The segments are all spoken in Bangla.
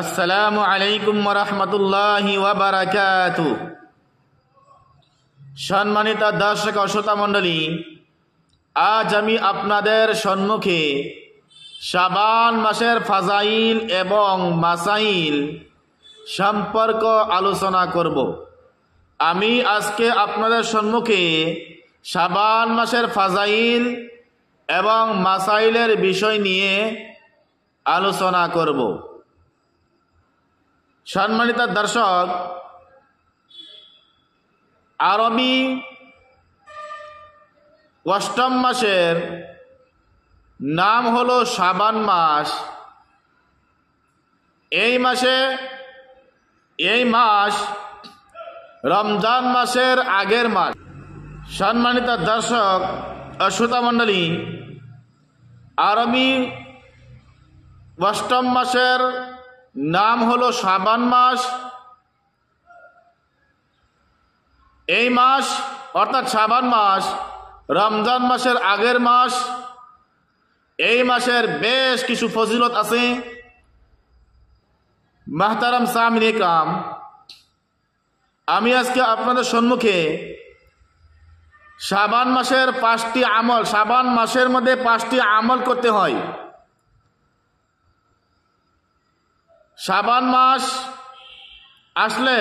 আসসালামু আলাইকুম ওয়া রাহমাতুল্লাহি ওয়া বারাকাতুহু। সম্মানিত দর্শক ও শ্রোতা মণ্ডলী, আজ আমি আপনাদের সম্মুখে শাবান মাসের ফাজাইল এবং মাসাইল সম্পর্ক আলোচনা করব। আমি আজকে আপনাদের সম্মুখে শাবান মাসের ফাজাইল এবং মাসাইলের বিষয় নিয়ে আলোচনা করব। সম্মানিত দর্শক, আরবি অষ্টম মাসের নাম হলো শাবান মাস। এই মাস রমজান মাসের আগের মাস। সম্মানিত দর্শক ও শ্রোতা মণ্ডলী, আরবি অষ্টম মাসের নাম হলো শাবান মাস। এই মাস অর্থাৎ শাবান মাস রমজান মাসের আগের মাস। এই মাসের বেশ কিছু ফজিলত আছে। মাহতারাম সামিনে কাম, আমি আজকে আপনাদের সম্মুখে শাবান মাসের 5টি আমল, শাবান মাসের মধ্যে 5টি আমল করতে হয়। শাবান মাস আসলে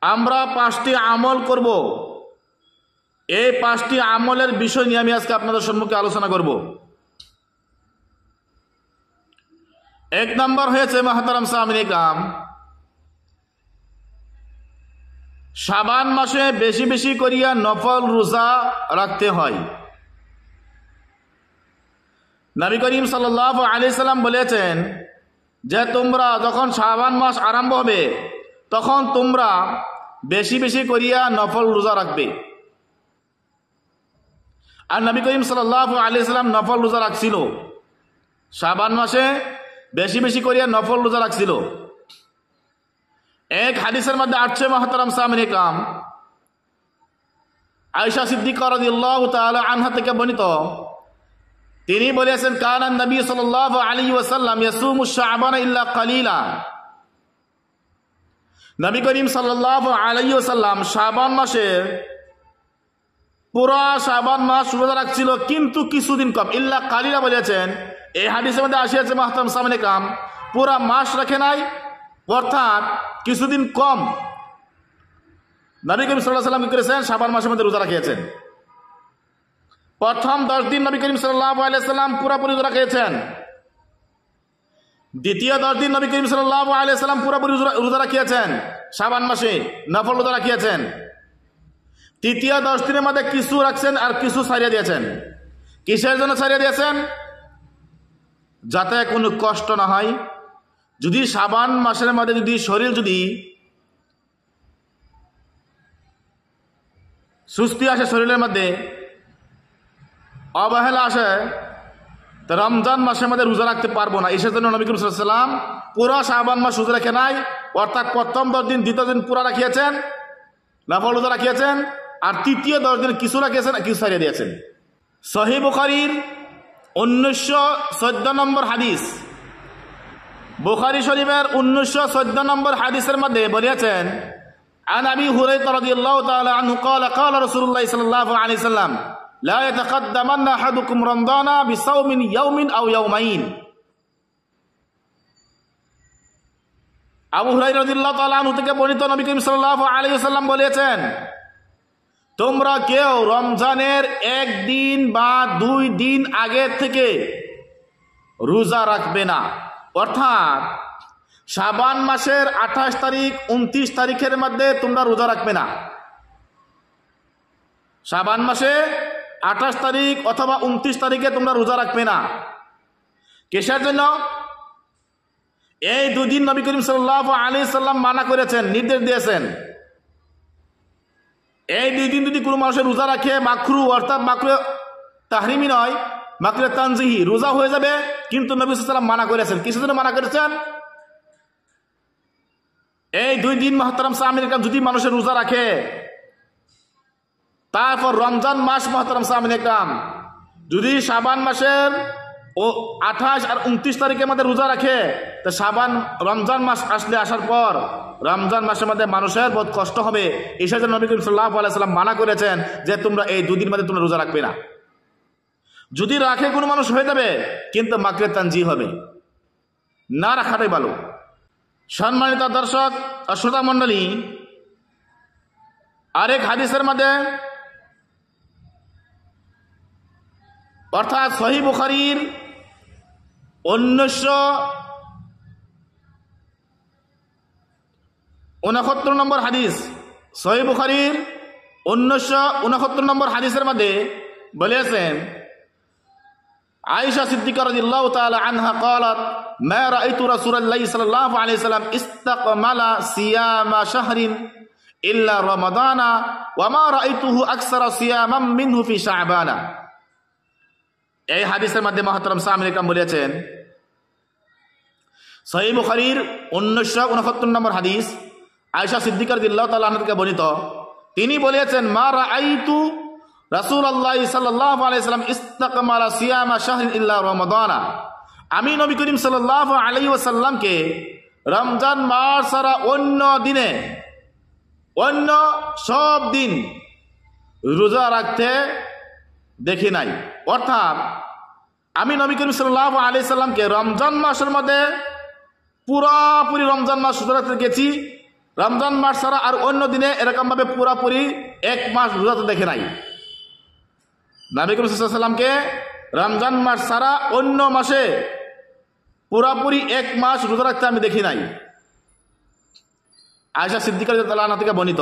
আমরা 5টি আমল করব। এই 5টি আমলের বিষয় নিয়ে আমি আজকে আপনাদের সম্মুখে আলোচনা করব। 1 নম্বর হয়েছে মাহতারাম সামিনে কাম, শাবান মাসে বেশি বেশি করিয়া নফল রোজা রাখতে হয়। নবী করিম সাল্লাল্লাহু আলাইহি সাল্লাম বলেছেন যে তোমরা যখন শাবান মাস আরম্ভ হবে তখন তোমরা বেশি বেশি করিয়া নফল রোজা রাখবে। আর নবী করিম সাল্লাল্লাহু আলাইহি সাল্লাম নফল রোজা রাখছিল, শাবান মাসে বেশি বেশি করিয়া নফল রোজা রাখছিল। এক হাদিসের মধ্যে আসছে মুহতারাম সামিনে কাম, আয়েশা সিদ্দিকা রাদিয়াল্লাহু তাআলা আনহা থেকে বর্ণিত, তিনি বলেছেন কানা নবী সাল্লাল্লাহু আলাইহি ওয়াসাল্লাম ইয়াসুমু শাবান ইল্লা কালিলা। নবী করিম সাল্লাল্লাহু আলাইহি ওয়াসাল্লাম শাবান মাসে পুরা শাবান মাস রোজা রাখছিল, কিন্তু কিছুদিন কম। ইল্লা কালিলা বলেছেন, এই হাদিসের মধ্যে আসিয়াছে মুহতারাম সামিনে কাম, পুরা মাস রাখে নাই, অর্থাৎ কিছুদিন কম। নবী করিম সাল্লাল্লাহু আলাইহি ওয়াসাল্লাম কি করেছেন? শাবান মাসের মধ্যে রোজা রাখিয়েছেন। প্রথম 10 দিন নবী করিম সাল্লাল্লাহু আলাইহি ওয়াসাল্লাম পুরোপুরি রোজা রাখিয়েছেন। দ্বিতীয় 10 দিন নবী করিম সাল্লাল্লাহু আলাইহি ওয়াসাল্লাম পুরোপুরি রোজা রাখিয়েছেন, শাবান মাসে নফল রোজা রাখিয়েছেন। তৃতীয় 10 দিনের মধ্যে কিছু রাখছেন আর কিছু ছাড়িয়ে দিয়েছেন। কিসের জন্য ছাড়িয়ে দিয়েছেন? যাতে কোনো কষ্ট না হয়। যদি শাবান মাসের মধ্যে যদি শরীর যদি সুস্থি আসে, শরীরের মধ্যে অবহেলা আসে, তো রমজান মাসের মধ্যে রোজা রাখতে পারবো না। এসের জন্য নবী করিম সাল্লাল্লাহু আলাইহি ওয়াসাল্লাম পুরো শাবান মাস রোজা রাখে নাই, অর্থাৎ প্রথম 10 দিন, দ্বিতীয় দিন পুরা রাখিয়েছেন, নফল রোজা রাখিয়েছেন, আর তৃতীয় 10 দিন কিছু রাখিয়েছেন, কিছু ছাড়িয়ে দিয়েছেন। সহিহ বুখারীর 1914 নম্বর হাদিস, বুখারী শরীফের 1914 নম্বর হাদিসের মধ্যে বলেছেন, আন আবি হুরায়রা রাদিয়াল্লাহু তাআলা আনহু قال قال رسول الله صلى الله عليه وسلم لا يتقدمن احدكم رمضان بصوم يوم او يومين। আবু হুরায়রা রাদিয়াল্লাহু তাআলা আনহু থেকে বর্ণিত, নবী করিম সাল্লাল্লাহু আলাইহি ওয়াসাল্লাম বলেছেন, তোমরা কেউ রমজানের 1 দিন বা 2 দিন আগে থেকে রোজা রাখবে না। অর্থাৎ শাবান মাসের 28 তারিখ 29 তারিখের মধ্যে তোমরা রোজা রাখবে না। শাবান মাসে 28 তারিখ অথবা 29 তারিখে তোমরা রোজা রাখবে না। কিসের জন্য? এই 2 দিন নবী করিম সাল্লাল্লাহু আলাইহি সাল্লাম মানা করেছেন, নির্দেশ দিয়েছেন। এই 2 দিন যদি কোনো মানুষের রোজা রাখে, মাকরু, অর্থাৎ মাকরু তাহরিমি নয়, মাকরু তানজিহি, রোজা হয়ে যাবে, কিন্তু নবী সাল্লাল্লাহু আলাইহি ওয়াসাল্লাম মানা করেছেন। কিসের জন্য মানা করেছেন? এই 2 দিন মুহতারাম সামিনে কাম যদি মানুষের রোজা রাখে, তারপর রমজান মাস মুহতারাম সামিনে কাম যদি শাবান মাসের ও 28 আর 29 তারিখের মধ্যে রোজা রাখে, তো শাবান রমজান মাস আসার পর রমজান মাসের মধ্যে মানুষের বহুত কষ্ট হবে। এই জন্য নবী করিম সাল্লাল্লাহু আলাইহি সাল্লাম মানা করেছেন যে তোমরা এই দুদিন মধ্যে তোমরা রোজা রাখবে না। যদি রাখে কোনো মানুষ হয়ে যাবে, কিন্তু মাকরে তানজি হবে, না রাখাটাই ভালো। সম্মানিত দর্শক ও শ্রোতা মণ্ডলী, আরেক হাদিসের মধ্যে অর্থাৎ সহিহ বুখারীর 1969 নম্বর হাদিস, সহিহ বুখারীর 1969 নম্বর হাদিসের মধ্যে বলেছেন, আয়েশা সিদ্দিকা রাদিয়াল্লাহু তাআলা আনহা قالت ما رايت رسول الله صلى الله عليه وسلم استقمل صيام شهر الا رمضان وما رايته اكثر صياما منه في شعبان। এই হাদিসের মধ্যে মুহতারাম সামিঈন کرام বলেছেন, সহিহ বুখারীর 1969 নম্বর হাদিস, আয়েশা সিদ্দিকা রাদিয়াল্লাহু তাআলা আনহা থেকে বর্ণিত, তিনি বলেছেন, মা রাআইতু রাসূলুল্লাহ সাল্লাল্লাহু আলাইহি ওয়াসাল্লাম ইস্তাকমালা সিয়ামা শাহরিন ইল্লা রমাদান। আমি নবী করিম সাল্লাল্লাহু আলাইহি ওয়াসাল্লামকে রমজান মাস ছাড়া অন্য দিনে অন্য সব দিন রোজা রাখতে দেখি নাই। অর্থাৎ আমি নবী করিম সাল্লাল্লাহু আলাইহি ওয়াসাল্লামকে রমজান মাসের মধ্যে পুরোপুরি রমজান মাস রোজা রাখতে গেছি, রমজান মাস ছাড়া আর অন্য দিনে এরকমভাবে পুরোপুরি এক মাস রোজাতে দেখে নাই। নবী করিম সাল্লাল্লাহু আলাইহি ওয়াসাল্লামকে রমজান মাস ছাড়া অন্য মাসে পুরোপুরি এক মাস রোজা রাখতে আমি দেখি নাই। আয়েশা সিদ্দিকা রাদিয়াল্লাহু আনহা থেকে বর্ণিত।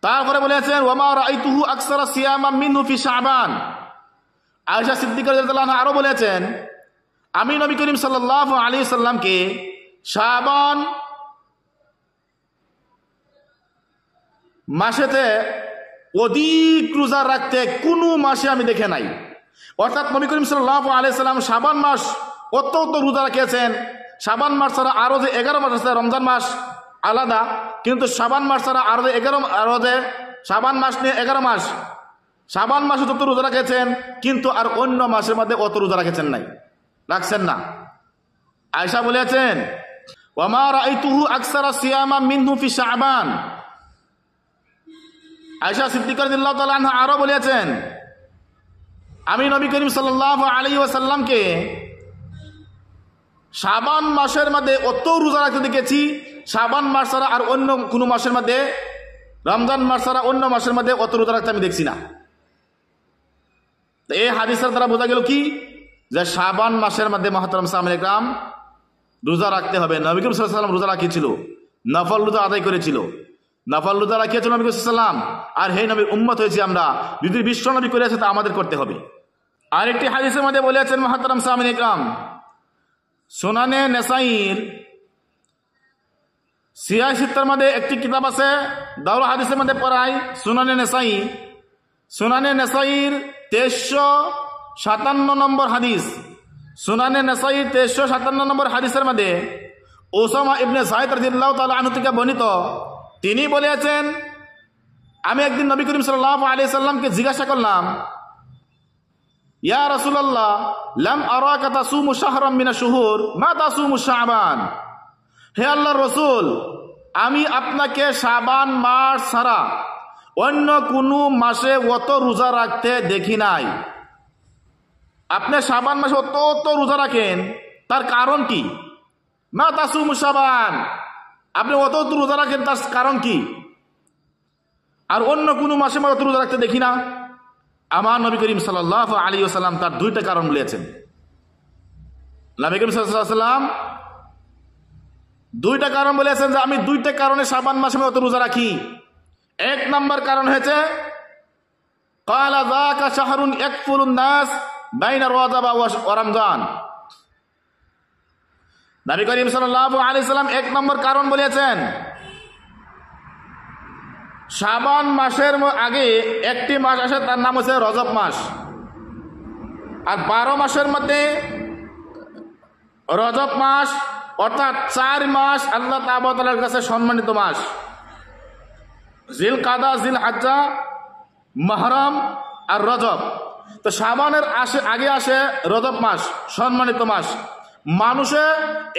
তারপরে বলেছেন, ওয়া মা রাআইতুহু আকসারা সিয়ামান মিনহু ফি শাবান। আয়েশা সিদ্দিকা রাদিয়াল্লাহু আনহা আরো বলেছেন, আমি নবী করিম সাল্লাল্লাহু আলাইহি ওয়াসাল্লামকে শাবান মাসেতে অধিক রোজা রাখতে কোনো মাসে আমি দেখে নাই। অর্থাৎ নবী করিম সাল্লাল্লাহু আলাইহি ওয়াসাল্লাম শাবান মাস অত রোজা রেখেছেন। শাবান মাস ছাড়া আরো যে 11 মাস আছে, রমজান মাস আলাদা, কিন্তু শাবান মাস ছাড়া আরো যে 11 শাবান মাস নিয়ে 11 মাস, শাবান মাসে যত রোজা রেখেছেন, কিন্তু আর অন্য মাসের মধ্যে অত রোজা রাখছেন না। আয়েশা বলেছেন, ওয়া মা রাআইতুহু আকসারা সিয়ামা মিনহু ফি শাবান। আয়েশা সিদ্দিকা রাদিয়াল্লাহু তাআলা আনহা আরো বলেছেন, আমি নবী করিম সাল্লাল্লাহু আলাইহি ওয়াসাল্লামকে শাবান মাসের মধ্যে অত রোজা রাখতে দেখেছি, শাবান মাস ছাড়া আর অন্য কোনো মাসের মধ্যে, রমজান মাস ছাড়া অন্য মাসের মধ্যে অত রোজা রাখতে আমি দেখছি না। তো এই হাদিসের দ্বারা বোঝা গেল কি, যে শাবান মাসের মধ্যে মুহতারাম সামিঈন کرام রোজা রাখতে হবে। নবী করিম সাল্লাল্লাহু আলাইহি ওয়াসাল্লাম রোজা রাখিয়েছিল, নফল রোজা আদায় করেছিল, নফল রোজা রাখিয়েছিল নবী করিম সাল্লাল্লাহু আলাইহি ওয়াসাল্লাম। আর হে নবীর উম্মত হয়েছি আমরা, যদি বিশ্ব নবী করেছে তা আমাদের করতে হবে। আরেকটি হাদিসের মধ্যে বলেছেন মুহতারাম সামিঈন کرام, সুনানে নেসাইর 86 মধ্যে একটি কিতাব আছে, দাউল হাদিসের মধ্যে পড়ায় সুনানে নেসাইর 2357 নম্বর হাদিস। সুনানে নেসাইর 2357 নম্বর হাদিসের মধ্যে উসামা ইবনে যায়েদ রাদিয়াল্লাহু তাআলা আনহু থেকে বর্ণিত, তিনি বলেছেন, আমি একদিন নবী করিম সাল্লাল্লাহু আলাইহি সাল্লামকে জিজ্ঞাসা করলাম, ইয়া রাসূলুল্লাহ, লাম আরাকা তাসুমু শাহরাম মিনাশ শুহুর মা তাসুমু শাবান। হে আল্লাহর রাসূল, আমি আপনাকে শাবান মাস ছাড়া অন্য কোনো মাসে অত রোজা রাখতে দেখি নাই। আপনি শাবান মাসে অত রোজা রাখেন, তার কারণ কি? মা তাসুমু শাবান, আপনি অত রোজা রাখেন, তার কারণ কি? আর অন্য কোনো মাসে অত রোজা রাখতে দেখি না। আমার নবী করিম সাল্লাল্লাহু আলাইহি ওয়াসাল্লাম তার দুইটা কারণ বলেছেন। নবী করিম সাল্লাল্লাহু আলাইহি ওয়াসাল্লাম দুইটা কারণ বলেছেন, যে আমি দুইটা কারণে শাবান মাসে অত রোজা রাখি। এক নম্বর কারণ হয়েছে, ক্বালা যাকা শাহরুন ইয়াকফুরুন নাস বাইনা রজব ওয়া রমজান। নবী করিম সাল্লাল্লাহু আলাইহি ওয়াসাল্লাম এক নম্বর কারণ বলেছেন, শাবান মাসের আগে একটি মাস আসে, তার নাম হচ্ছে রজব মাস। আর 12 মাসের মধ্যে রজব মাস, অর্থাৎ 4 মাস আল্লাহ তাআলার কাছে সম্মানিত মাস, জিলকাদা, জিলহজ্জা, মুহররম আর রজব। তো শাবানের আগে আসে রজব মাস, সম্মানিত মাস। মানুষে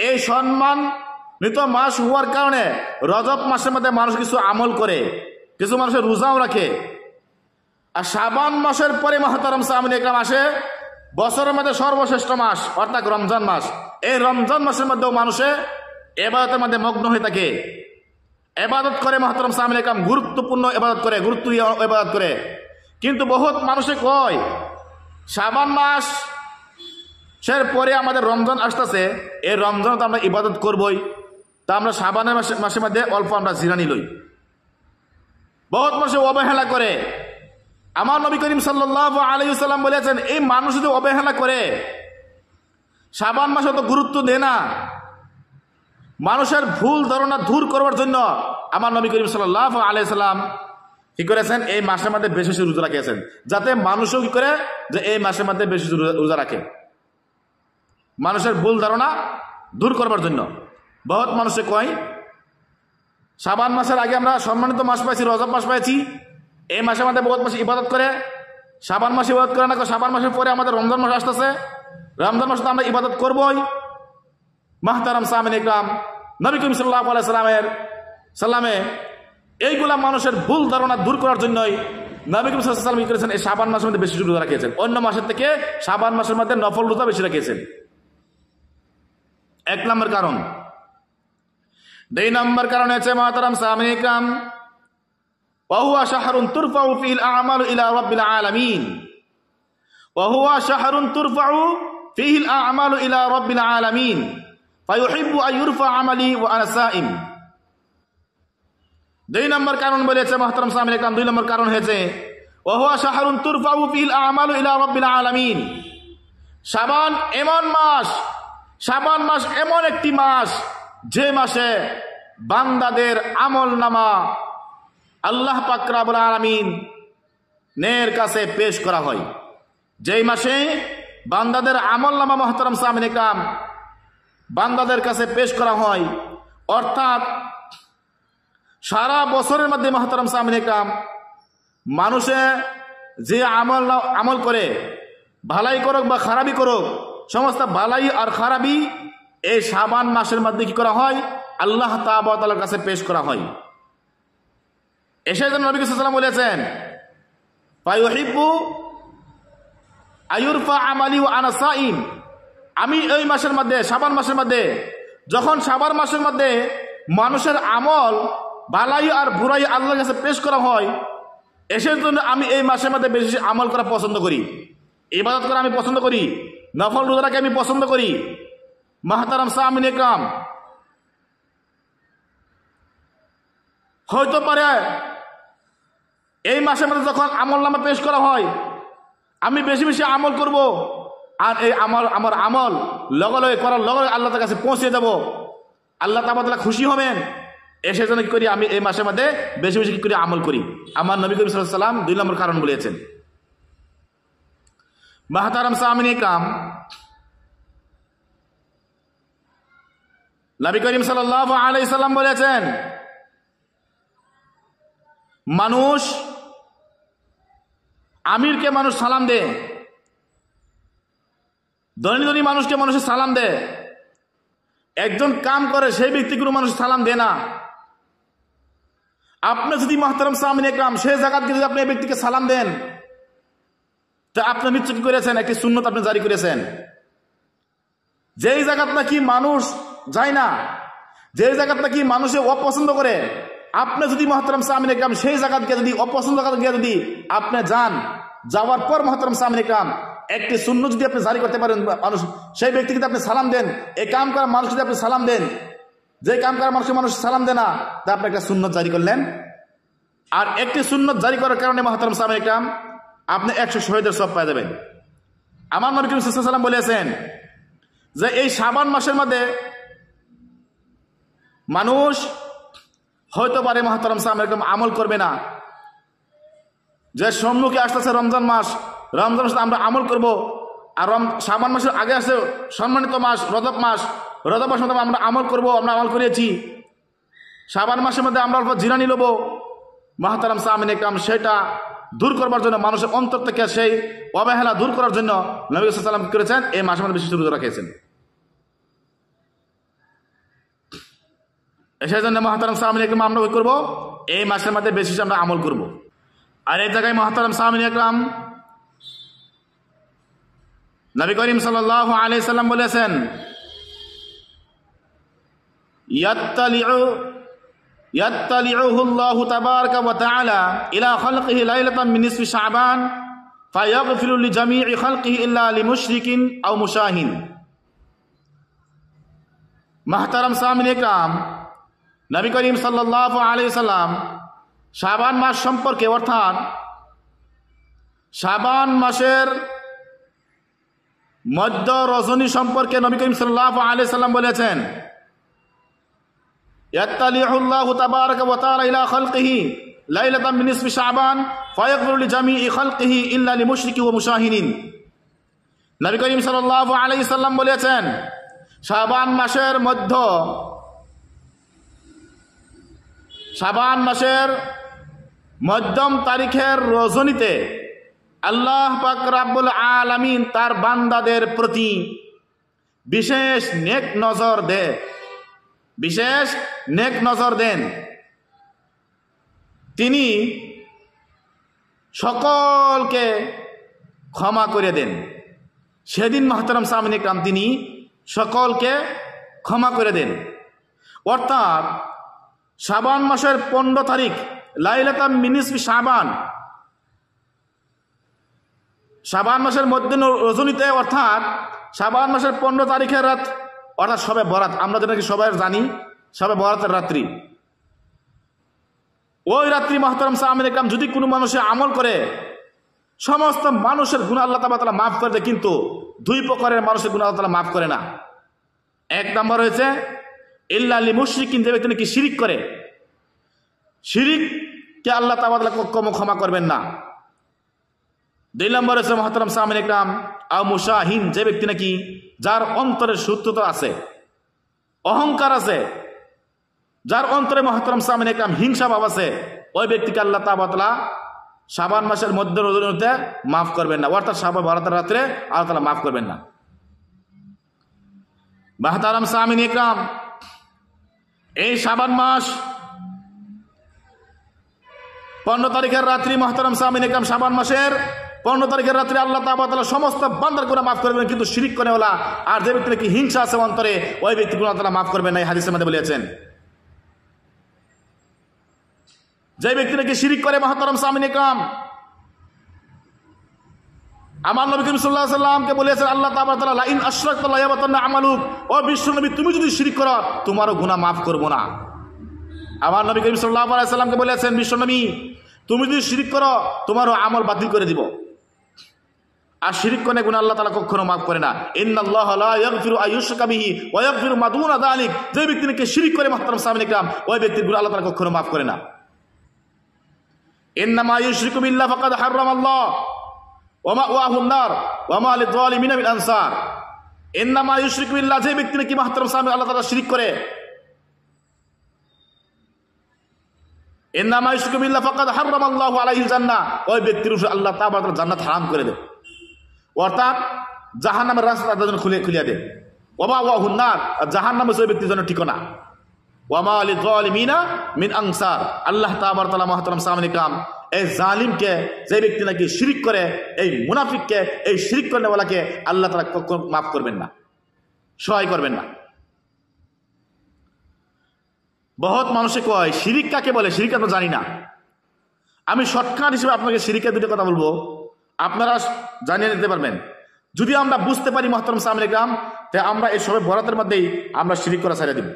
এই সম্মানিত মাস হওয়ার কারণে রজব মাসের মধ্যে মানুষ কিছু আমল করে, কিছু মানুষের রোজাও রাখে। আর শাবান মাসের পরে মুহতারাম সামিন ইকরাম আসে বছরের মধ্যে সর্বশ্রেষ্ঠ মাস, অর্থাৎ রমজান মাস। এই রমজান মাসের মধ্যেও মানুষে ইবাদতের মধ্যে মগ্ন হয়ে থাকে, ইবাদত করে মুহতারাম সামিন ইকরাম, গুরুত্বপূর্ণ ইবাদত করে, গুরুত্ব ইবাদত করে। কিন্তু বহুত মানুষে কয় শাবান মাস সের পরে আমাদের রমজান আসতেছে, এই রমজান তো আমরা ইবাদত করবই, তা আমরা শাবানের মাসের মধ্যে অল্প আমরা জিরানি লই। বহুত মানুষে অবহেলা করে। আমার নবী করিম সাল্লাল্লাহু আলাইহি ওয়াসাল্লাম বলেছেন, এই মানুষ যদি অবহেলা করে, শাবান মাসে তো গুরুত্ব দেয় না, মানুষের ভুল ধারণা দূর করবার জন্য আমার নবী করিম সাল্লাল্লাহু আলাইহি ওয়াসাল্লাম কি করেছেন, এই মাসের মধ্যে বেশি বেশি রোজা রাখিয়েছেন, যাতে মানুষও কি করে যে এই মাসের মধ্যে বেশি রোজা রাখে, মানুষের ভুল ধারণা দূর করবার জন্য। বহুত মানুষে কয় শাবান মাসের আগে আমরা সম্মানিত মাস পাইছি, রজব মাস পাইছি, এই মাসের মধ্যে বহুত মাসে ইবাদত করে, শাবান মাসে ইবাদত করে না, শাবান মাসের পরে আমাদের রমজান মাস আসতেছে, রমজান মাসে তো আমরা ইবাদত করবই। মুহতারাম সামিন ইকরাম, নবী করিম সাল্লাল্লাহু আলাইহি সাল্লামে এইগুলা মানুষের ভুল ধারণা দূর করার জন্যই নবী করিম সাল্লাল্লাহু আলাইহি ওয়াসাল্লাম কি করেছেন, এই শাবান মাসের মধ্যে বেশি রোজা রাখিয়েছেন, অন্য মাসের থেকে শাবান মাসের মধ্যে নফল রোজা বেশি রাখিয়েছেন। এক নম্বর কারণ। দুই নম্বর কারণ হচ্ছে মুহতারাম সামিন ইকরাম, وهو شهر ترفع فيه الأعمال إلى رب العالمين، وهو شهر ترفع فيه الأعمال إلى رب العالمين فيحب أن يرفع عملي وأنا صائم। দুই নম্বর কারণ বলেছে মুহতারাম সামিন ইকরাম, দুই নম্বর কারণ হয়েছে وهو شهر ترفع فيه الأعمال إلى رب العالمين। শাবান এমন মাস, শাবান মাস এমন একটি মাস যে মাসে বান্দাদের আমল নামা আল্লাহ পাক রব্বুল আলামিন নের কাছে পেশ করা হয়। যেই মাসে বান্দাদের আমল নামা মুহতারাম সামিন ইকরাম বান্দাদের কাছে পেশ করা হয়, অর্থাৎ সারা বছরের মধ্যে মুহতারাম সামিন ইকরাম মানুষে যে আমল করে, ভালাই করুক বা খারাপই করুক, সমস্ত ভালাই আর খারাপই এই শাবান মাসের মধ্যে কি করা হয়, আল্লাহ তাআলার কাছে পেশ করা হয়। এসে যেন নবী সাল্লাল্লাহু আলাইহি ওয়াসাল্লাম বলেছেন, ফায়ুহিব্বু আয়ুরফা আমালি ওয়া আনা সাইম। আমি এই মাসের মধ্যে, শাবান মাসের মধ্যে, যখন শাবান মাসের মধ্যে মানুষের আমল ভালাই আর বুরাই আল্লাহর কাছে পেশ করা হয়, এসে জন্য আমি এই মাসের মধ্যে বেশি আমল করা পছন্দ করি, ইবাদত করা আমি পছন্দ করি, নফল রোজাকে আমি পছন্দ করি। মুহতারাম সামিন ইকরাম, হয়তো পারে এই মাসের মধ্যে যখন আমল নামা পেশ করা হয়, আমি বেশি বেশি আমল করব, আর এই আমার আমল লগে লগে করার লগে লগে আল্লাহর কাছে পৌঁছে যাব, আল্লাহ তাআলা খুশি হবেন। এসে জন্য কি করি, আমি এই মাসের মধ্যে বেশি বেশি কি করি, আমল করি। আমার নবী করিম সাল্লাল্লাহু আলাইহি ওয়াসাল্লাম দুই নম্বর কারণ বলেছেন। মুহতারাম সামিন ইকরাম, নবী করিম সাল্লাল্লাহু আলাইহি ওয়াসাল্লাম বলেছেন, মানুষ আমিরকে মানুষ সালাম দে, ধনী ধনী মানুষকে মানুষের সালাম দে, একজন কাম করে সেই ব্যক্তি কোনো মানুষ সালাম দেয় না। আপনি যদি মুহতারাম সামিন ইকরাম সেই জায়গাতে যদি আপনি এই ব্যক্তিকে সালাম দেন, তা আপনি নিশ্চয় কি করেছেন, একটি সুন্নত আপনি জারি করেছেন। যেই জায়গাত নাকি মানুষ যায় না, যেই জায়গাত নাকি মানুষে অপছন্দ করে, আপনি যদি মুহতারাম সামিন ইকরাম সেই জায়গাকে যদি অপছন্দ গিয়ে যদি আপনি যান, যাওয়ার পর মুহতারাম সামিন ইকরাম একটি সুন্নত যদি আপনি জারি করতে পারেন, মানুষ সেই ব্যক্তিকে আপনি সালাম দেন, এই কাম করা মানুষ যদি আপনি সালাম দেন, যে কাম করা মানুষ সালাম দেন না, তা আপনি একটা সুন্নত জারি করলেন। আর একটি সুন্নত জারি করার কারণে মুহতারাম সামিন ইকরাম আপনি 100 শহীদের সওয়াব পেয়ে যাবেন। আমার নবী করিম সাল্লাল্লাহু আলাইহি ওয়াসাল্লাম বলেছেন যে এই শাবান মাসের মধ্যে মানুষ হয়তো পারে মুহতারাম সামিন ইকরাম আমল করবে না, যে সম্মুখে আসতেছে রমজান মাস, রমজান মাসে আমরা আমল করব, আর শাবান মাসের আগে আসে সম্মানিত মাস রজব মাস, রজব মাসের মধ্যে আমরা আমল করব, আমরা আমল করেছি, শাবান মাসের মধ্যে আমরা অল্প জিরানি নেব। মুহতারাম সামিন ইকরাম সেটা দূর করবার জন্য, মানুষের অন্তর থেকে সেই অবহেলা দূর করার জন্য নবী সাল্লাল্লাহু আলাইহি ওয়াসাল্লাম কি করেছেন? এই মাসের মধ্যে বিশেষ রোজা রেখেছেন। সেই জন্য মুহতারাম সামিন ইকরাম আমরা কি করবো? এই মাসের মধ্যে বেশি আমরা আমল করব। আর এই জায়গায় মুহতারাম সামিন ইকরাম নবী করিম সাল্লাল্লাহু আলাইহি সাল্লাম বলেছেন, ইয়াত্তালিউহু আল্লাহু তাবারাকা ওয়া তাআলা ইলা খালকিহি লাইলাতান মিন নিসফি শাবান ফায়াগফিরু লিজামিই খালকিহি ইল্লা লিমুশরিকিন আও মুশাহিন। মুহতারাম সামিন ইকরাম, নবী করিম সাল্লাল্লাহু আলাইহি সাল্লাম শাবান মাস সম্পর্কে, অর্থাৎ শাবান মাসের মধ্য রজনী সম্পর্কে নবী করিম সাল্লাল্লাহু আলাইহি সাল্লাম বলেছেন, ইয়াত্তালিউহু আল্লাহু তাবারাকা ওয়া তাআলা ইলা খালকিহি লাইলাতান মিন নিসফি শাবান ফায়াগফিরু লিজামিই খালকিহি ইল্লা লিমুশরিকিন ওয়া মুশাহিনিন। নবী করিম সাল্লাল্লাহু আলাইহি সাল্লাম বলেছেন, শাবান মাসের মধ্যম তারিখের রজনীতে আল্লাহ পাক রব্বুল আলামিন তার বান্দাদের প্রতি বিশেষ নেক নজর দেন। তিনি সকলকে ক্ষমা করে দেন। সেদিন মুহতারাম সামিন ইকরাম তিনি সকলকে ক্ষমা করে দেন। অর্থাৎ শাবান মাসের 15 তারিখ লাইলাতান মিন নিসফি শাবান মাসের মধ্যে রজনীতে, অর্থাৎ শাবান মাসের 15 তারিখের রাত, অর্থাৎ শবে বরাত, আমরা যেটা কি সবাই জানি শবে বরাতের রাত্রি। ওই রাত্রি মুহতারাম সামিন ইকরাম যদি কোনো মানুষে আমল করে, সমস্ত মানুষের গুনাহ আল্লাহ তাআলা মাফ করে দেয়। কিন্তু 2 প্রকারের মানুষের গুনাহ আল্লাহ তাআলা মাফ করে না। 1 নম্বর হয়েছে ইল্লা লিমুশরিকিন, যে ব্যক্তি নাকি শিরিক করে, শিরিককে আল্লাহ তাআলা কখনো ক্ষমা করবেন না। 2 নম্বর হচ্ছে মুহতারাম সামিন ইকরাম আও মুশাহিন, যে ব্যক্তি নাকি যার অন্তরে শত্রুতা আছে, অহংকার আছে, যার অন্তরে মুহতারাম সামিন ইকরাম হিংসা ভাব আছে, ওই ব্যক্তিকে আল্লাহ তাআলা শাবান মাসের মধ্য রজনীতে মাফ করবেন না। অর্থাৎ শাবান বরাতের রাত্রে আল্লাহ তাআলা মাফ করবেন না। মুহতারাম সামিন ইকরাম, এই শাবান মাস 15 তারিখের রাত্রি, মুহতারাম সামিন ইকরাম শাবান মাসের 15 তারিখের রাত্রে আল্লাহ তাআলা সমস্ত বান্দার গুনাহ মাফ করবেন, কিন্তু শিরিক করে ওলা আর যে ব্যক্তি নাকি হিংসা আছে অন্তরে, ওই ব্যক্তি গুনাহ আল্লাহ মাফ করবেন না। এই হাদিসের মধ্যে বলেছেন, যে ব্যক্তি নাকি শিরিক করে মুহতারাম সামিন ইকরাম, আমার নবী করিম সাল্লাল্লাহু আলাইহি ওয়াসাল্লামকে বলেছেন আল্লাহ তাআলা লা ইন আশরাকতা লা ইয়াবাতান্না আমালুক, ও বিশ্ব নবী তুমি যদি শিরিক করো তোমারও গুনাহ মাফ করব না। আমার নবী করিম সাল্লাল্লাহু আলাইহি ওয়াসাল্লামকে বলেছেন, বিশ্ব নবী তুমি যদি শিরিক করো তোমারও আমল বাতিল করে দিব। আর শিরিক করে গুনাহ আল্লাহ তাআলা কখনো মাফ করে না। ইন্নাল্লাহা লা ইয়াগফিরু আইয়ুশরাকা বিহি ওয়া ইয়াগফিরু মা দুনা যালিক, যে ব্যক্তি নাকি শিরিক করে মুহতারাম সামিন ইকরাম, ওই ব্যক্তির গুনাহ আল্লাহ তাআলা কখনো মাফ করে না। ইন্নামা ইউশরিকু বিল্লাহি ফাকাদ হারামাল্লাহ ওয়া মাওয়াহুন নার ওয়া মা লিযালিমিনা মিন আনসার। ইন্নামা ইউশরিকু বিল্লাহ, যে ব্যক্তি নাকি মুহতারাম সামিন আল্লাহ তাআলা শিরিক করে, ইন্নামা ইউশরিকু বিল্লাহি ফাকাদ হারামাল্লাহু আলাইহিল জান্নাহ, ওই ব্যক্তির উপর আল্লাহ তাআলা জান্নাত হারাম করে দেয়। অর্থাৎ জাহান্নামের রাস্তা তাদের জন্য খুলে দেয়। ওয়া মাওয়াহুন নার, জাহান্নাম ওই ব্যক্তির জন্য ঠিকানা। ওয়া মা লিযালিমিনা মিন আনসার, আল্লাহ তাআলা মুহতারাম সামিন ইকরাম এই জালিমকে, যে ব্যক্তি নাকি শিরিক করে, এই মুনাফিককে, এই শিরিক করেওয়ালাকে আল্লাহ তাআলা কখনো মাফ করবেন না, সহায় করবেন না। বহুত মানুষে কয় শিরিক কাকে বলে, শিরিক আমরা জানি না। আমি শর্টকাট হিসেবে আপনাকে শিরিকের 2টা কথা বলবো, আপনারা জানিয়ে নিতে পারবেন। যদি আমরা বুঝতে পারি মুহতারাম সামিন ইকরাম, তাই আমরা এই সবে বরাতের মধ্যেই আমরা শিরিক করা ছেড়ে দিব।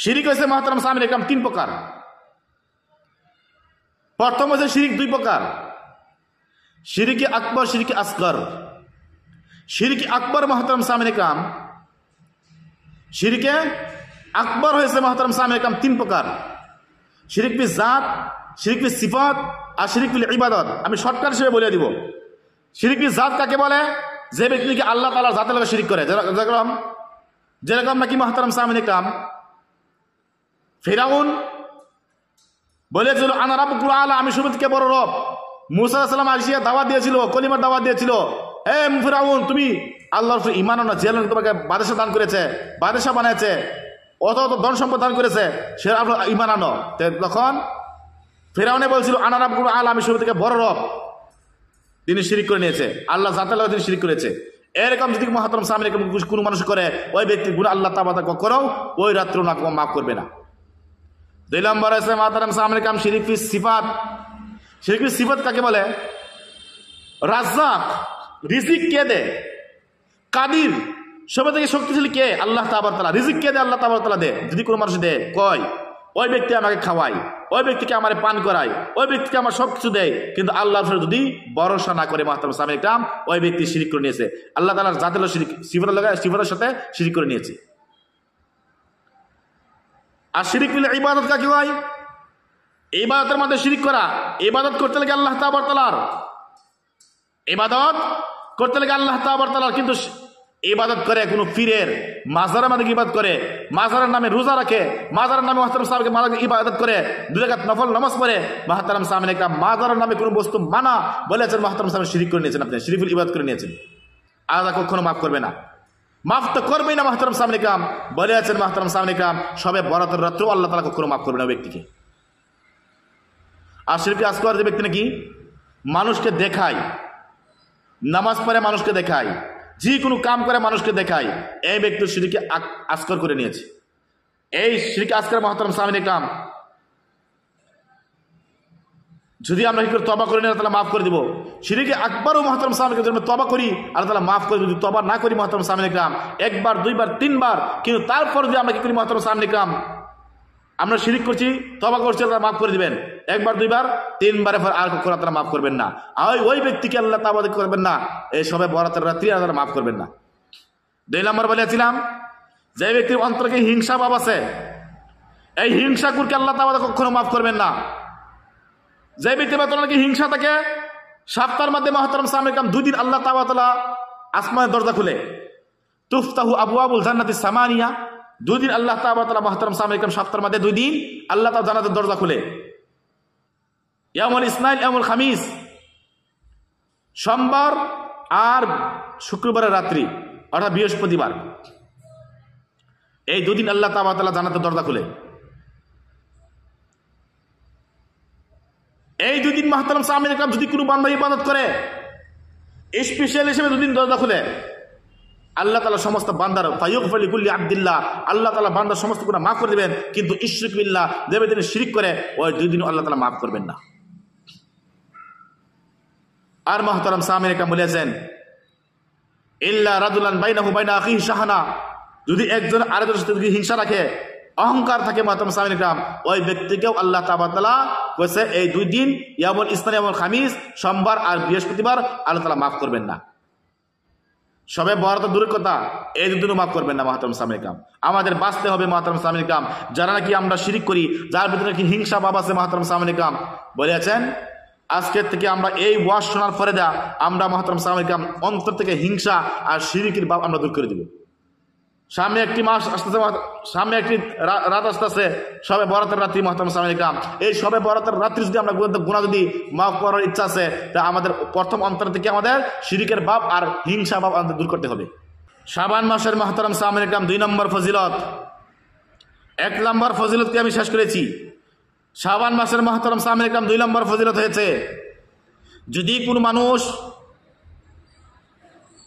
শিরিক হয়েছে মুহতারাম সামিন ইকরাম 3 প্রকার। প্রথম হচ্ছে শিরিক 2 প্রকার, শিরিকে আকবর, শিরিকে আসগর। শিরিকে আকবর মুহতারাম সামিন ইকরাম, শিরিকে আকবর হয়েছে মুহতারাম সামিন ইকরাম 3 প্রকার, শিরিক বিল জাত, শিরিক বিল সিফাত আর শিরিক বিল ইবাদত। আমি শর্টকাট হিসেবে বলে দিব। শিরিক বিল জাত কাকে বলে? যে ব্যক্তিকে আল্লাহ তাআলার জাতের লগে শিরিক করে, যেরকম নাকি মুহতারাম সামিন ইকরাম ফিরাউন বলেছিল আনা রাব্বুকুল আলা, আমি সবথেকে বড় রব। মুসা আলাইহিস সালাম আসিয়া দাওয়াত দিয়েছিল, কলিমার দাওয়াত দিয়েছিল, এ ফিরআউন তুমি আল্লাহর উপর ঈমান আনো, যে আল্লাহ তোমাকে বাদশা দান করেছে, বাদশা বানাইছে, অত ধন সম্পদ দান করেছে, সে ঈমান আনো। তখন ফিরআউনে বলছিল আনা রাব্বুকুল আলা, আমি সবথেকে বড় রব। তিনি শিরিক করে নিয়েছে, আল্লাহ জাতাল্লাহ তিনি শিরিক করেছে। এরকম যদি মুহতারাম সামনে কোনো মানুষ করে, ওই ব্যক্তির গুনাহ আল্লাহ তাআলা কখনো ওই রাত্র না মাফ করবে না। 2 নম্বর আছে মুহতারাম সামনে কাম শিরিক ফি সিফাত। শিরিক ফি সিফাত কাকে বলে? রাজ্জাক, রিজিক কে দেয়? কাদির, সবার থেকে শক্তিশালী কে? আল্লাহ তাআলা। রিজিক কে দেয়? আল্লাহ তাআলা দেয়। যদি কোনো মানুষ দেয়, কয় ওই ব্যক্তি আমাকে খাওয়ায়, ওই ব্যক্তিকে আমার পান করায়, ওই ব্যক্তিকে আমার সবকিছু দেয়, কিন্তু আল্লাহর উপর যদি ভরসা না করে মুহতারাম সামনে কাম, ওই ব্যক্তি শিরিক করে নিয়েছে। আল্লাহ তাআলার জাতের শিরিক, সিফাতের সাথে শিরিক করে নিয়েছে। আর শিরিক বিল ইবাদত কাকে হয়? ইবাদতের মধ্যে শিরিক করা। ইবাদত করতে লাগে আল্লাহ তাআলার, ইবাদত করতে লাগে আল্লাহ তাআলার, কিন্তু ইবাদত করে কোনো পীরের, মাজারের মধ্যে ইবাদত করে, মাজারের নামে রোজা রাখে, মাজারের নামে মুহতারাম সাহেবকে ইবাদত করে, 2 রাকাত নফল নামাজ পড়ে, মুহতারাম সামনে কাম মাজারের নামে কোনো বস্তু মানা বলেছেন, মুহতারাম সাহেব শিরিক করে নিয়েছেন, আপনি শিরিকুল ইবাদত করে নিয়েছেন। আল্লাহ কখনো মাফ করবে না, মাফ তো করবেই না। মুহতারাম সামনে কাম বলেছেন, মুহতারাম সামনে কাম সবে বরাতের রাত্রেও আল্লাহ তাআলা কখনো মাফ করবে না ব্যক্তিকে। আর শিরকে আসগর যে ব্যক্তি নাকি মানুষকে দেখায়, নামাজ পড়ে মানুষকে দেখায়, যে কোনো কাম করে মানুষকে দেখায়, এই ব্যক্তি শিরকে আসগর করে নিয়েছে। এই শিরকে আসগর মুহতারাম সামনে কাম যদি আমরা কি করে তওবা করি না, আল্লাহ তাআলা মাফ করে দিব। শিরকে আকবারও মুহতারাম সামনে কাম যদি তওবা করি, আল্লাহ তাআলা মাফ করে দিব। যদি তওবা না করি মুহতারাম সামনে কাম 1 বার 2 বার 3 বার, কিন্তু তারপর যদি আমরা কি করি মুহতারাম সামনে কাম, আমরা শিরিক করছি, তওবা করছি, আল্লাহ মাফ করে দিবেন। 1 বার 2 বার 3 বারে পর আর কখনো আল্লাহ মাফ করবেন না। আর ওই ব্যক্তিকে আল্লাহ তাওবা করবেন না, এই সবে বরাতের রাত্রি আল্লাহ মাফ করবেন না। 2 নম্বর বলেছিলাম, যে ব্যক্তির অন্তরে হিংসা ভাব আছে, এই হিংসা কুরকে আল্লাহ তাআলা কখনো মাফ করবেন না। যে ব্যক্তির ভেতরে নাকি হিংসা থাকে, সপ্তাহের মধ্যে মুহতারাম সামনে কাম 2 দিন আল্লাহ তাআলা আসমানের দরজা খুলে, তুফতাহু আবওয়াবুল জান্নাতি সামানিয়া, 2 দিন আল্লাহ তাআলা মুহতারাম সামনে কাম সপ্তাহের মধ্যে 2 দিন আল্লাহ তাআলা জান্নাতের দরজা খুলে। ইয়াউমুল ইসনাইন, ইয়াউমুল খামিস, সোমবার আর শুক্রবারের রাত্রি, অর্থাৎ বৃহস্পতিবার, এই 2 দিন আল্লাহ তাআলা জান্নাতের দরজা খুলে। এই 2 দিন মুহতারাম সামনে কাম যদি কোনো বান্দা ইবাদত করে, স্পেশাল হিসেবে 2 দিন দরজা খুলে, আল্লাহ তাআলা সমস্ত বান্দার ফায়ুগফিরু লিকুল্লি আবদিল্লাহ, আল্লাহ তাআলা বান্দার সমস্ত গুনাহ মাফ করে দিবেন। কিন্তু ইশরিক বিল্লাহ, যে ব্যক্তি শিরিক করে, ওই 2 দিন আল্লাহ তাআলা মাফ করবেন না। আর মুহতারাম সামনে কাম বলেছেন, ইল্লা রাজুলান বাইনাহু বাইনা আখিহি শাহানা, যদি একজন আরেকজনের সাথে হিংসা রাখে, অহংকার থাকে মুহতারাম সামনে কাম, ওই ব্যক্তিকেও আল্লাহ তাআলা কইছে এই 2 দিন ইয়াউমুল ইসনাইন, ইয়াউমুল খামিস, সোমবার আর বৃহস্পতিবার আল্লাহ তাআলা মাফ করবেন না। সবে বরাত দূরের কথা, এই 2 দিনও মাফ করবেন না মুহতারাম সামনে কাম। আমাদের বাঁচতে হবে মুহতারাম সামনে কাম। যারা নাকি আমরা শিরিক করি, যার ভিতরে নাকি হিংসা ভাব আছে মুহতারাম সামনে কাম, বলেছেন আজকের থেকে আমরা এই ওয়াজ শোনার পরে আমরা মুহতারাম সামনে কাম অন্তর থেকে হিংসা আর শিরিকের ভাব আমরা দূর করে দিব। সামনে একটি মাস আসতেছে, সামনে একটি রাত আসতেছে, সবে বরাতের রাত্রি মুহতারাম সামনে কাম। এই সবে বরাতের রাত্রি যদি আমরা গুনাহ যদি মাফ করার ইচ্ছা আছে, তা আমাদের প্রথম অন্তর থেকে আমাদের শিরিকের ভাব আর হিংসা ভাব আমাদের দূর করতে হবে। শাবান মাসের মুহতারাম সামনে কাম 2 নম্বর ফজিলত। 1 নম্বর ফজিলতকে আমি শেষ করেছি। শাবান মাসের মুহতারাম সামনে কাম 2 নম্বর ফজিলত হয়েছে, যদি কোনো মানুষ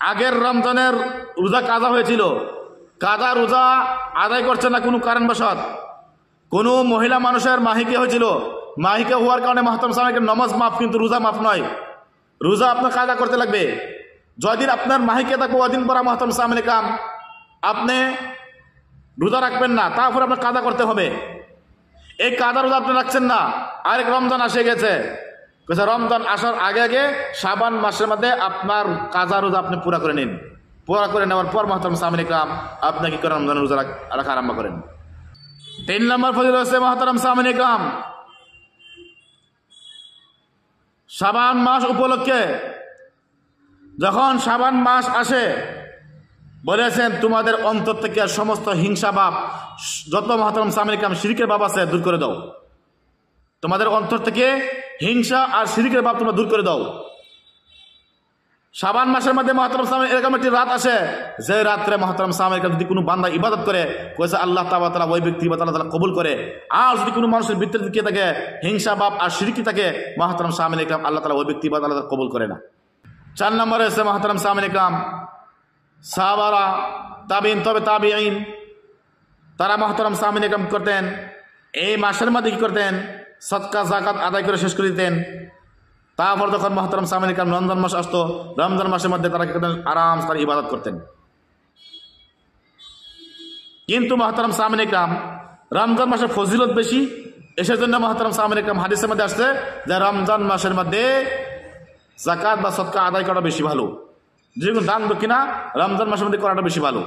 আগের রমজানের রোজা কাজা হয়েছিল, কাজা রোজা আদায় করছে না কোনো কারণবশত, কোনো মহিলা মানুষের মাহিকে হয়েছিল, মাহিকে হওয়ার কারণে মুহতারাম সামনে কাম নামাজ মাফ, কিন্তু রোজা মাফ নয়, রোজা আপনার কাজা করতে লাগবে। যদিন আপনার মাহিকে থাকবে, ওদিন পর মুহতারাম সামনে কাম আপনি রোজা রাখবেন না, তারপর আপনার কাজা করতে হবে। এই কাজা রোজা আপনি রাখছেন না, আরেক রমজান আসে গেছে, রমজান আসার আগে আগে শাবান মাসের মধ্যে আপনার কাজা রোজা আপনি পুরা করে নিন। পুরা করে নেওয়ার পর মুহতারাম সামনে কাম আপনি কি করেন, রমজানের রোজা রাখা আরম্ভ করেন। 3 নম্বর ফজিলত হচ্ছে মুহতারাম সামনে কাম, শাবান মাস উপলক্ষে যখন শাবান মাস আসে, বলেছেন তোমাদের অন্তর থেকে সমস্ত হিংসা ভাব, যত মুহতারাম সামনে কাম শিরকের ভাব আছে, দূর করে দাও। তোমাদের অন্তর থেকে হিংসা আর শিরকের ভাব তোমরা দূর করে দাও। শাবান মাসের মধ্যে মুহতারাম সামনে এরকম একটি রাত আসে যে রাত্রে মুহতারাম সামনে যদি কোনো বান্দা ইবাদত করে কইছে আল্লাহ তাআলা ওই ব্যক্তি ইবাদত আল্লাহ তাআলা কবুল করে। আর যদি কোনো মানুষের ভিতরে দিকে থাকে হিংসা ভাব আর শিরকি থাকে মুহতারাম সামনে আল্লাহ তাআলা ওই ব্যক্তি ইবাদত আল্লাহ তাআলা কবুল করে না। 4 নম্বরে আছে মুহতারাম সামনে সাহাবারা তাবিঈন তবে তাবিঈন তারা মুহতারাম সামনে করতেন এই মাসের মধ্যে কি করতেন সদকা যাকাত আদায় করে শেষ করে দিতেন। তারপর যখন মুহতারাম সামনে রমজান মাস আসতো রমজান মাসের মধ্যে তারা কি করতেন আরাম তারা ইবাদত করতেন। কিন্তু মুহতারাম সামনে রমজান মাসের ফজিলত বেশি, এসের জন্য মুহতারাম সামনে হাদিসের মধ্যে আসছে যে রমজান মাসের মধ্যে যাকাত বা সদকা আদায় করা বেশি ভালো, যেগুলো দান দক্ষিণা রমজান মাসের মধ্যে করাটা বেশি ভালো।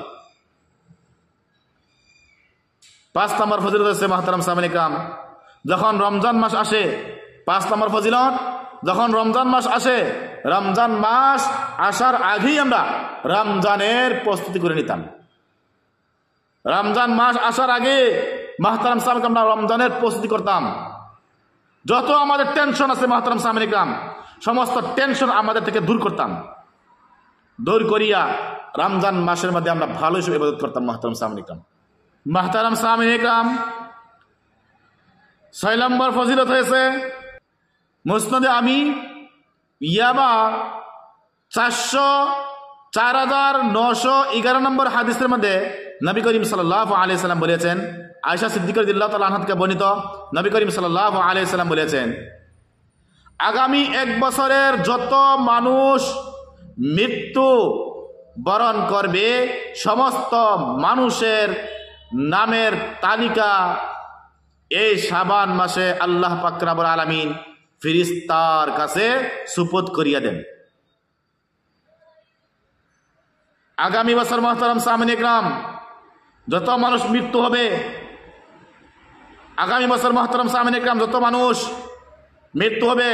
5 নম্বর ফজিলত আছে মুহতারাম সামনে যখন রমজান মাস আসে 5 নম্বর ফজিলত, যখন রমজান মাস আসে রমজান মাস আসার আগেই আমরা রমজানের প্রস্তুতি করে নিতাম। রমজান মাস আসার আগে মুহতারাম সামনে আমরা রমজানের প্রস্তুতি করতাম। যত আমাদের টেনশন আছে মুহতারাম সামনে সমস্ত টেনশন আমাদের থেকে দূর করতাম, দূর করিয়া রমজান মাসের মধ্যে আমরা ভালো হিসেবে ইবাদত করতাম। মুহতারাম সামনে 6 নম্বর ফজিলত হয়েছে মুসনাদে আমি ইয়াবা 4911 নম্বর হাদিসের মধ্যে নবী করিম সাল্লাল্লাহু আলাইহি সাল্লাম বলেছেন, আয়েশা সিদ্দিকা রাদিয়াল্লাহু তাআলা আনহা থেকে বর্ণিত, নবী করিম সাল্লাল্লাহু আলাইহি সাল্লাম বলেছেন আগামী 1 বছরের যত মানুষ মৃত্যু বরণ করবে সমস্ত মানুষের নামের তালিকা এই শাবান মাসে আল্লাহ পাক রব্বুল আলামিন ফেরেশতার কাছে সুপুত করিয়া দেন। আগামী বছর মুহতারাম সামনে যত মানুষ মৃত্যু হবে, আগামী বছর মুহতারাম সামনে যত মানুষ মৃত্যু হবে,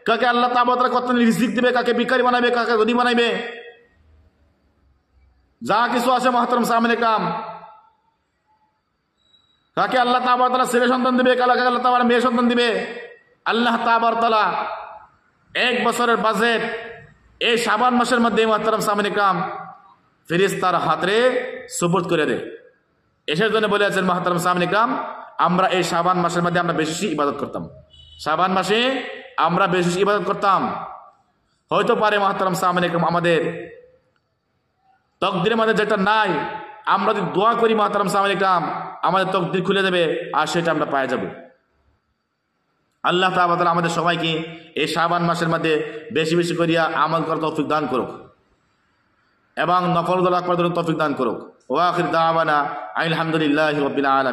কাকে আল্লাহ তাআলা কত রিজিক দিবে, কাকে ভিখারি বানাবে, কাকে ধনী বানাবে, যা কিছু আছে মুহতারাম সামনে কাকে আল্লাহ তাআলা ছেলে সন্তান দিবে, কাকে আল্লাহ তাআলা মেয়ে সন্তান দিবে, আল্লাহ তাআলা 1 বছরের বাজেট এই শাবান মাসের মধ্যে মুহতারাম সামনে ফেরেশতার হাতে সুপুর্দ করে দেয়। এসের জন্য বলেছেন মুহতারাম সামনে আমরা এই শাবান মাসের মধ্যে আমরা বেশি ইবাদত করতাম। শাবান মাসে আমরা বেশি ইবাদত করতাম। হয়তো পারে মুহতারাম সামনে আমাদের তকদিরের মধ্যে যেটা নাই, আমরা যদি দোয়া করি মুহতারাম সামনে আমাদের তকদির খুলে দেবে আর সেটা আমরা পেয়ে যাব। আল্লাহ তাআলা আমাদের সবাইকে এই শাবান মাসের মধ্যে বেশি বেশি করিয়া আমল করার তৌফিক দান করুক এবং নফল দোয়া করার তৌফিক দান করুক। ওয়া আখির দাওয়ানা আলহামদুলিল্লাহি রাব্বিল আলামিন।